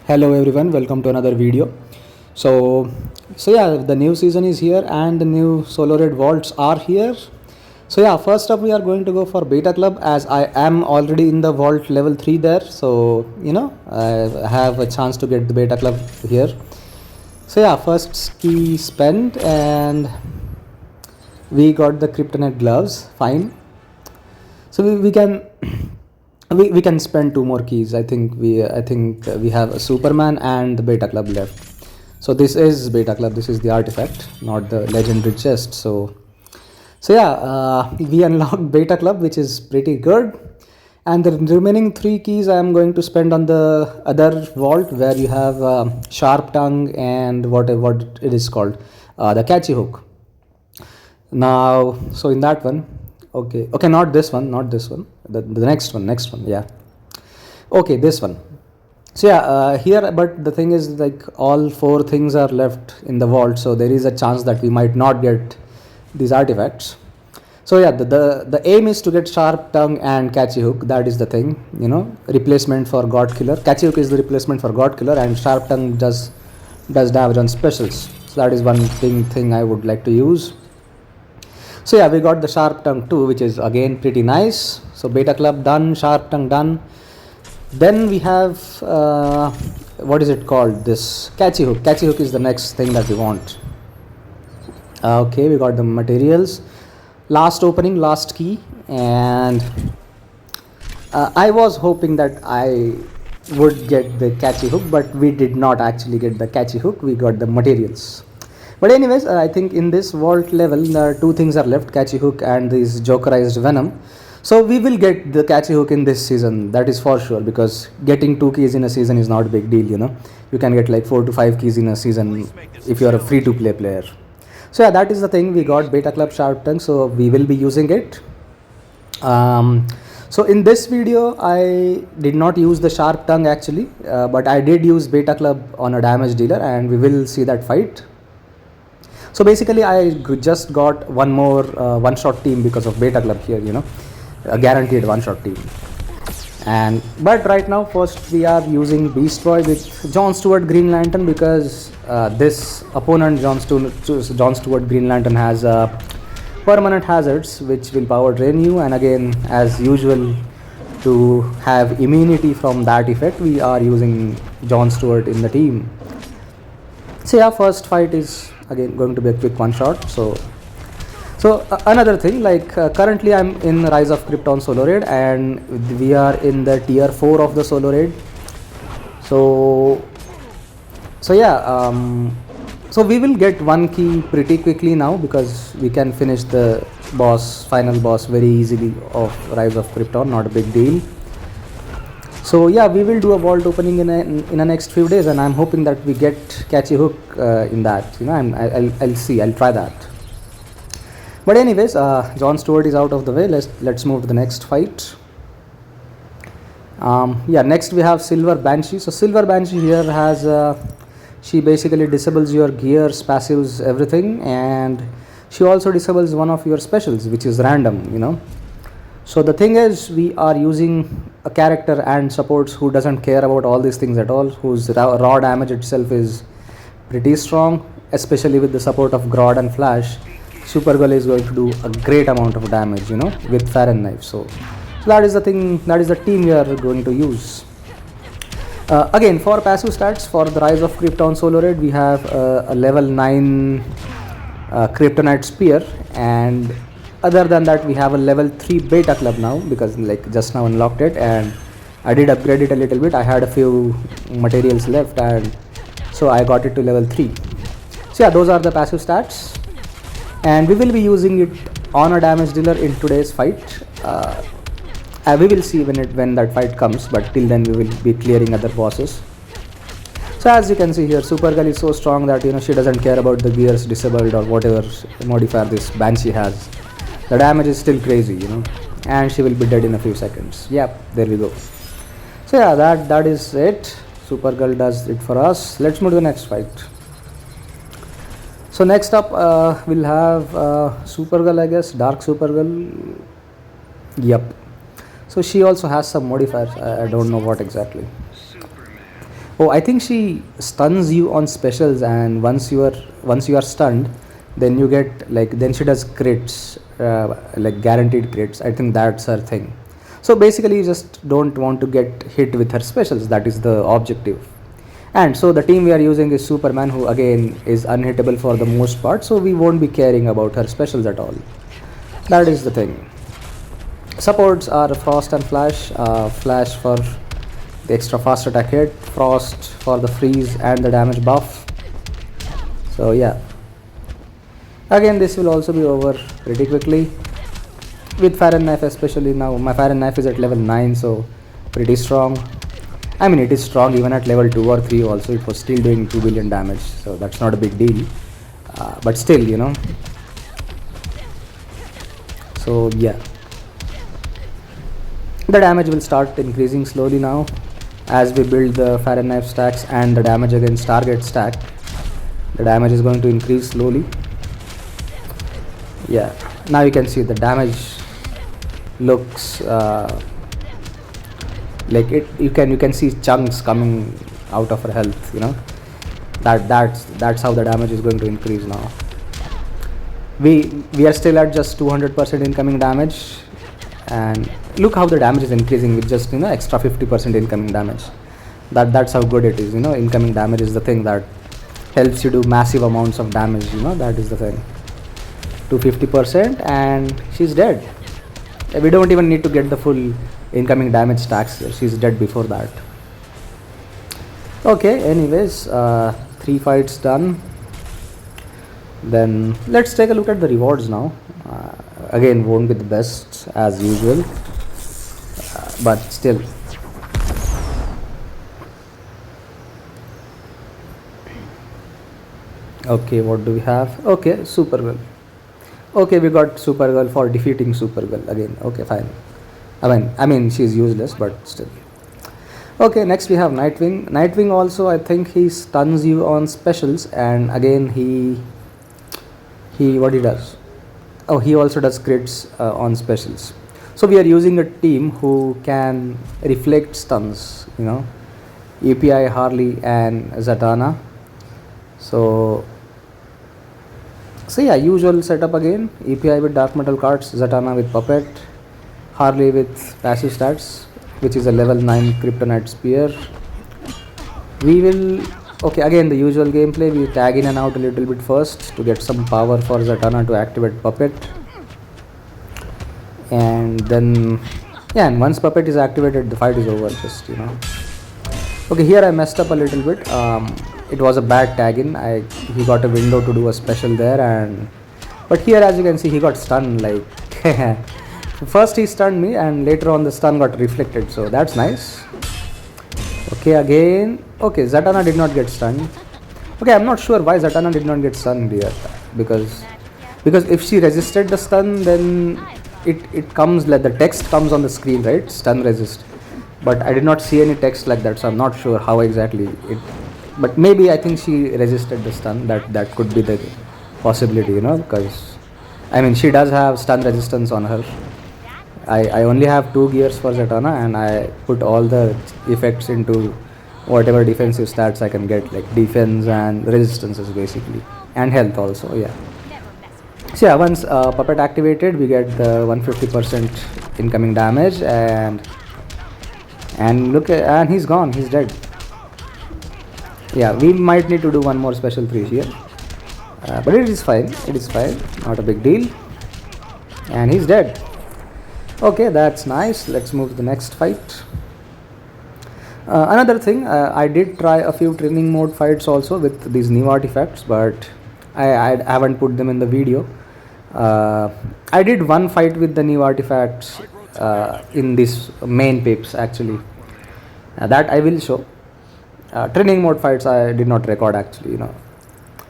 Hello everyone, welcome to another video. So yeah, the new season is here and the new solo raid vaults are here. So yeah, first up we are going to go for beta club as I am already in the vault level 3 there. So I have a chance to get the beta club here. So yeah, first key spent and we got the kryptonite gloves, fine. So we can we can spend two more keys. I think we have a Superman and the beta club left. So this is beta club, this is the artifact, not the legendary chest. So yeah, we unlocked beta club, which is pretty good. And the remaining three keys I am going to spend on the other vault where you have sharp tongue and what it is called, the catchy hook. Now, so in that one, okay, not this one, the next one, yeah, okay, this one. So yeah, here, but the thing is, like, all four things are left in the vault, so there is a chance that we might not get these artifacts. So yeah, the aim is to get sharp tongue and catchy hook. That is the thing, replacement for god killer. Catchy hook is the replacement for god killer, and sharp tongue does damage on specials. So that is one thing I would like to use. So yeah, we got the sharp tongue too, which is again pretty nice. So beta club done, sharp tongue done. Then we have what is it called, this catchy hook. Catchy hook is the next thing that we want. Okay, we got the materials, last opening, last key, and I was hoping that I would get the catchy hook, but we did not actually get the catchy hook. We got the materials. But anyways, I think in this vault level, two things are left, catchy hook and this jokerized venom. So we will get the catchy hook in this season, that is for sure, because getting 2 keys in a season is not a big deal, You can get like 4 to 5 keys in a season if you are a free-to-play player. So yeah, that is the thing. We got beta club sharp tongue, so we will be using it. So in this video, I did not use the sharp tongue actually, but I did use beta club on a damage dealer, and we will see that fight. So basically, I just got one more one-shot team because of beta club here, a guaranteed one-shot team. But right now, first we are using Beast Boy with John Stewart Green Lantern, because this opponent John Stewart Green Lantern has permanent hazards which will power drain you, and again, as usual, to have immunity from that effect, we are using John Stewart in the team. So yeah, first fight is again going to be a quick one shot. So another thing, like, currently I'm in Rise of Krypton solo raid, and we are in the tier 4 of the solo raid. So yeah, so we will get one key pretty quickly now, because we can finish the final boss very easily of Rise of Krypton, not a big deal. So yeah, we will do a vault opening in the next few days, and I'm hoping that we get catchy hook in that. I'll see. I'll try that. But anyways, John Stewart is out of the way. Let's move to the next fight. Yeah, next we have Silver Banshee. So Silver Banshee here has she basically disables your gears, passives, everything, and she also disables one of your specials, which is random. So the thing is, we are using a character and supports who doesn't care about all these things at all, whose raw damage itself is pretty strong, especially with the support of Grodd and Flash. Supergirl is going to do a great amount of damage, with Farron knife. So that is the thing, that is the team we are going to use. Again, for passive stats, for the Rise of Krypton solo raid, we have a level 9 Kryptonite Spear, and other than that, we have a level 3 beta club now, because like just now unlocked it, and I did upgrade it a little bit. I had a few materials left, and so I got it to level 3. So yeah, those are the passive stats, and we will be using it on a damage dealer in today's fight. We will see when that fight comes, but till then we will be clearing other bosses. So as you can see here, Supergirl is so strong that she doesn't care about the gears disabled or whatever modifier this Banshee has. The damage is still crazy, and she will be dead in a few seconds. Yep, there we go. So yeah, that is it. Supergirl does it for us. Let's move to the next fight. So next up, we'll have Supergirl, I guess, Dark Supergirl. Yep. So she also has some modifiers. I don't know what exactly. Oh, I think she stuns you on specials, and once you are stunned, then you get like then she does crits, like guaranteed crits. I think that's her thing. So basically, you just don't want to get hit with her specials. That is the objective. And so the team we are using is Superman, who again is unhittable for the most part. So we won't be caring about her specials at all. That is the thing. Supports are Frost and Flash. Flash for the extra fast attack hit, Frost for the freeze and the damage buff. So yeah, again this will also be over pretty quickly with Fire and Knife, especially now. My Fire and Knife is at level 9, so pretty strong. I mean, it is strong even at level 2 or 3 also. It was still doing 2 billion damage, so that's not a big deal. But still, so yeah, the damage will start increasing slowly now as we build the Fire and Knife stacks and the damage against target stack. The damage is going to increase slowly. Yeah, now you can see the damage looks like it. You can see chunks coming out of her health. That's how the damage is going to increase now. We are still at just 200% incoming damage, and look how the damage is increasing with just extra 50% incoming damage. That's how good it is. Incoming damage is the thing that helps you do massive amounts of damage. That is the thing. To 50% and she's dead. We don't even need to get the full incoming damage stacks. She's dead before that. Okay, anyways, 3 fights done. Then let's take a look at the rewards now. Again, won't be the best as usual, but still. Okay, what do we have? Okay, Supergirl. Okay, we got Supergirl for defeating Supergirl again. Okay, fine. I mean, she's useless, but still. Okay, next we have Nightwing. Nightwing also, I think he stuns you on specials, and again he what he does? Oh, he also does crits on specials. So we are using a team who can reflect stuns. EPI, Harley, and Zatanna. So yeah, usual setup again. EPI with Dark Metal cards, Zatanna with Puppet, Harley with passive stats, which is a level 9 Kryptonite Spear. We will, okay, again the usual gameplay. We tag in and out a little bit first to get some power for Zatanna to activate Puppet. And then, yeah, and once Puppet is activated, the fight is over, just, Okay, here I messed up a little bit. It was a bad tag in. He got a window to do a special there, but here, as you can see, he got stunned. Like first he stunned me, and later on the stun got reflected. So that's nice. Okay, again. Okay, Zatanna did not get stunned. Okay, I'm not sure why Zatanna did not get stunned here, because if she resisted the stun, then it comes like the text comes on the screen, right? Stun resist. But I did not see any text like that, so I'm not sure how exactly it. But maybe I think she resisted the stun. That could be the possibility, because I mean she does have stun resistance on her. I only have 2 gears for Zatanna, and I put all the effects into whatever defensive stats I can get, like defense and resistances basically, and health also. Yeah. So yeah, once Puppet activated, we get the 150% incoming damage, and look, and he's gone. He's dead. Yeah, we might need to do one more special 3 here, but it is fine. It is fine. Not a big deal. And he's dead. Okay, that's nice. Let's move to the next fight. Another thing, I did try a few training mode fights also with these new artifacts, but I haven't put them in the video. I did one fight with the new artifacts in this main pips actually. That I will show. Training mode fights I did not record actually.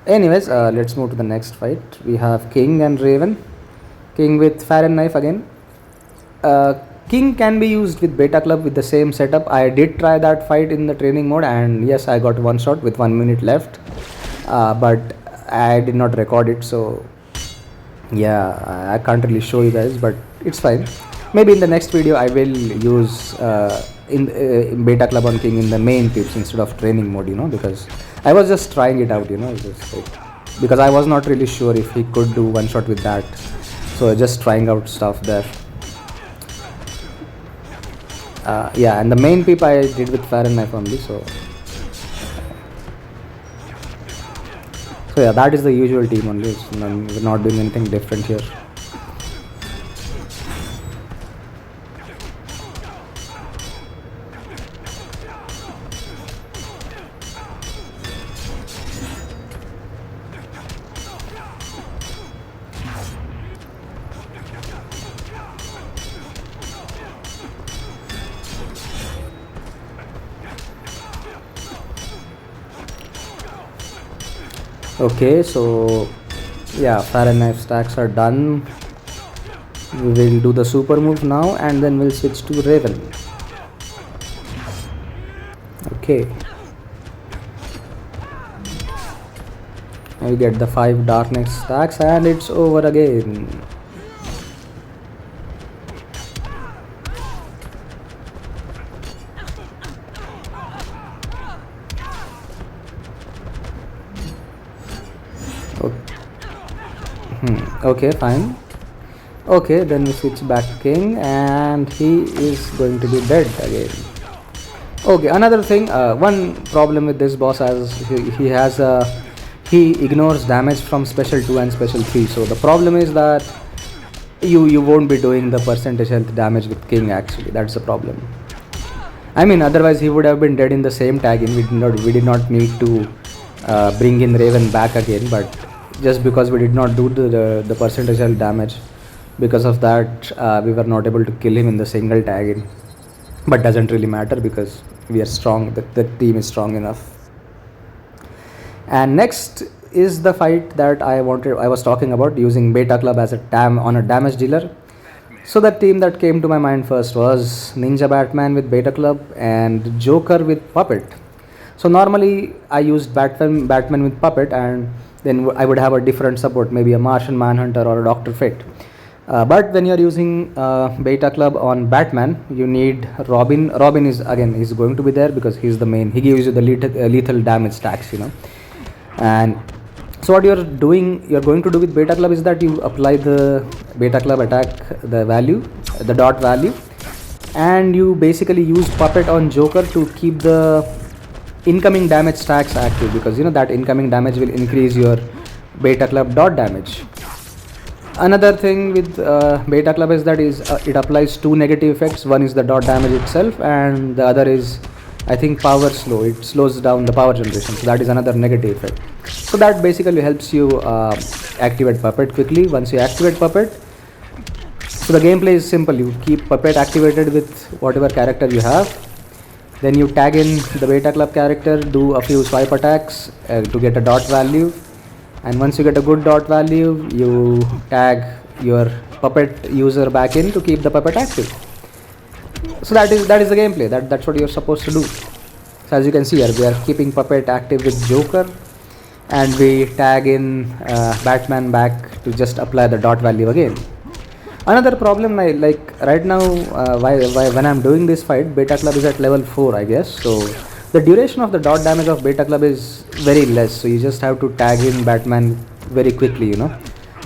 Anyways, let's move to the next fight. We have King and Raven. King with Fire and Knife again. King can be used with Beta Club with the same setup. I did try that fight in the training mode, and yes, I got one shot with 1 minute left, but I did not record it, so yeah, I can't really show you guys, but it's fine. Maybe in the next video I will use in beta club on king in the main tips instead of training mode, you know, because I was just trying it out, you know, just like, because I was not really sure if he could do one shot with that, so just trying out stuff there. Yeah, and the main peep I did with Fahrenheit only, so yeah, that is the usual team only. We're not doing anything different here. Okay, so yeah, Fahrenheit stacks are done. We will do the super move now and then we'll switch to Raven. Okay, we get the 5 darkness stacks and it's over again. Okay, fine. Okay, then we switch back king and he is going to be dead again. Okay, another thing, one problem with this boss is he ignores damage from special 2 and special 3. So the problem is that you won't be doing the percentage health damage with king actually. That's the problem. I mean, otherwise he would have been dead in the same tag in. We did not need to bring in Raven back again, but just because we did not do the percentage health damage, because of that we were not able to kill him in the single tag in. But doesn't really matter because we are strong, the team is strong enough. And next is the fight that I was talking about, using Beta Club as a damage dealer. So the team that came to my mind first was Ninja Batman with Beta Club and Joker with Puppet. So normally I used Batman with Puppet, and then I would have a different support, maybe a Martian Manhunter or a Dr. Fate. But when you're using Beta Club on Batman, you need Robin. Robin is going to be there because he's the main. He gives you the lethal damage stacks, you know. And so what you're going to do with Beta Club is that you apply the Beta Club attack, the dot value, and you basically use Puppet on Joker to keep the incoming damage stacks active, because you know that incoming damage will increase your Beta Club dot damage. Another thing with Beta Club is that it applies 2 negative effects. One is the dot damage itself, and the other is, I think, power slow. It slows down the power generation, so that is another negative effect. So that basically helps you activate Puppet quickly. Once you activate Puppet, so the gameplay is simple. You keep Puppet activated with whatever character you have. Then you tag in the Beta Club character, do a few swipe attacks to get a dot value. And once you get a good dot value, you tag your Puppet user back in to keep the Puppet active. So that is the gameplay. That's what you're supposed to do. So as you can see here, we are keeping Puppet active with Joker, and we tag in Batman back to just apply the dot value again. Another problem, like right now, when I'm doing this fight, Beta Club is at level 4, I guess. So the duration of the dot damage of Beta Club is very less. So you just have to tag in Batman very quickly, you know.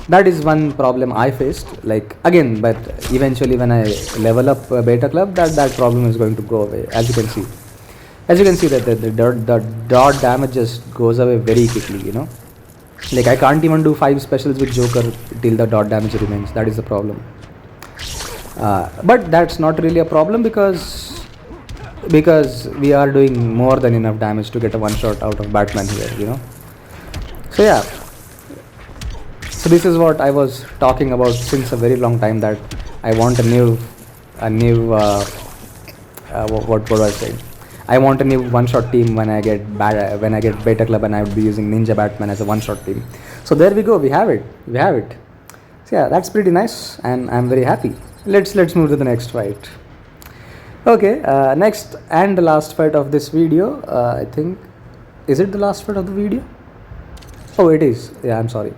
That is one problem I faced. Like again, but eventually when I level up Beta Club, that problem is going to go away. As you can see that the dot damage just goes away very quickly, you know. Like I can't even do 5 specials with Joker till the dot damage remains. That is the problem. But that's not really a problem because we are doing more than enough damage to get a one shot out of Batman here, you know. So yeah. So this is what I was talking about since a very long time, that I want a new what was I saying? I want a new one-shot team when I get Beta Club, and I would be using Ninja Batman as a one-shot team. So there we go. We have it. So yeah, that's pretty nice, and I'm very happy. Let's move to the next fight. Okay, next and the last fight of this video. I think, is it the last fight of the video? Oh, it is. Yeah, I'm sorry.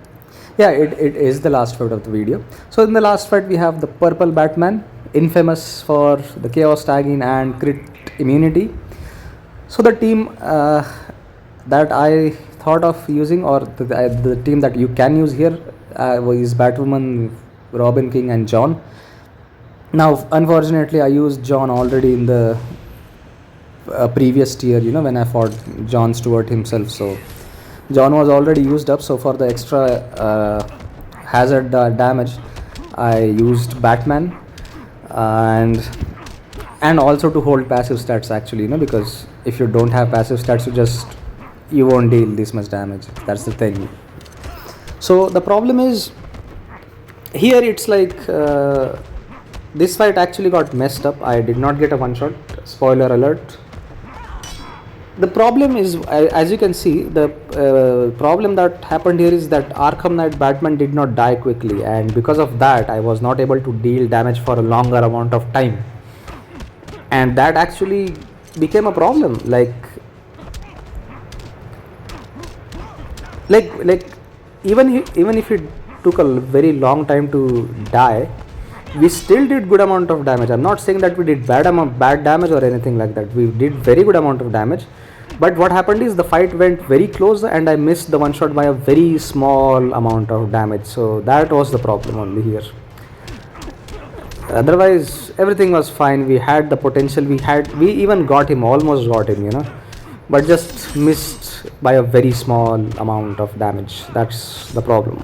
Yeah, it is the last fight of the video. So in the last fight we have the purple Batman infamous for the chaos tagging and crit immunity. So the team that I thought of using, or the team that you can use here, is Batwoman, Robin King and John. Now unfortunately I used John already in the previous tier, when I fought John Stewart himself. So John was already used up, so for the extra hazard damage I used Batman, and also to hold passive stats actually, because if you don't have passive stats you won't deal this much damage. That's the thing. So the problem is here, it's like this fight actually got messed up. I did not get a one shot, spoiler alert. The problem is, as you can see, the problem that happened here is that Arkham Knight Batman did not die quickly, and because of that I was not able to deal damage for a longer amount of time, and that actually became a problem. Like even if it took a very long time to die, we still did good amount of damage. I'm not saying that we did bad damage or anything like that. We did very good amount of damage, but what happened is the fight went very close and I missed the one shot by a very small amount of damage. So that was the problem only here. Otherwise everything was fine. We had the potential, we even almost got him, but just missed by a very small amount of damage. That's the problem.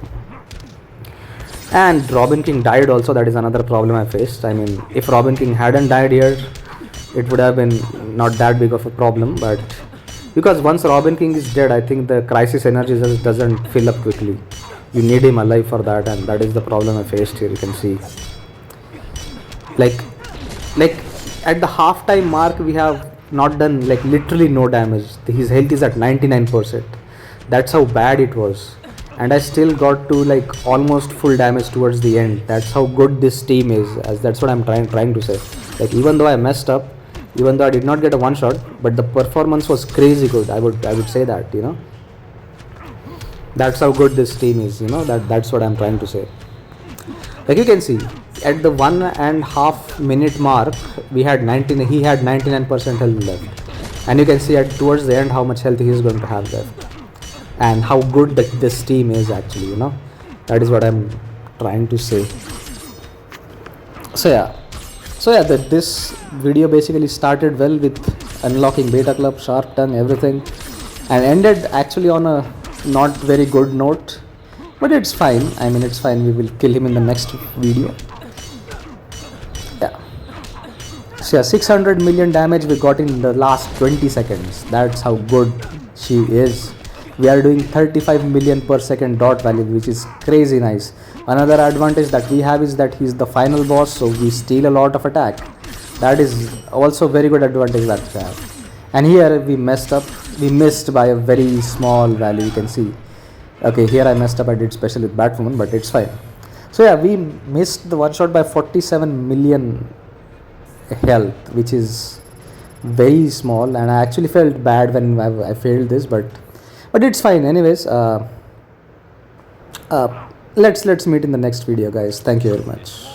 And Robin King died also. That is another problem I faced. I mean, if Robin King hadn't died here, it would have been not that big of a problem, but because once Robin King is dead, I think the crisis energy just doesn't fill up quickly. You need him alive for that, and that is the problem I faced here. You can see, like at the halftime mark, we have not done literally no damage. His health is at 99%. That's how bad it was, and I still got to almost full damage towards the end. That's how good this team is. As that's what I'm trying to say. Even though I messed up, even though I did not get a one shot, but the performance was crazy good. I would say that, that's how good this team is. That's what I'm trying to say. You can see at the 1.5 minute mark, he had 99% health left, and you can see towards the end how much health he is going to have left, and how good this team is actually. That is what I'm trying to say. So yeah, this video basically started well with unlocking Beta Club, Sharp Tongue, everything, and ended actually on a not very good note, but it's fine. I mean, it's fine. We will kill him in the next video. Yeah. So yeah, 600 million damage we got in the last 20 seconds. That's how good she is. We are doing 35 million per second dot value, which is crazy nice. Another advantage that we have is that he's the final boss, so we steal a lot of attack. That is also very good advantage that we have. And here we messed up. We missed by a very small value. You can see. Okay, here I messed up. I did special with Batwoman, but it's fine. So yeah, we missed the one shot by 47 million health, which is very small, and I actually felt bad when I failed this, but it's fine. Anyways, let's meet in the next video, guys. Thank you very much.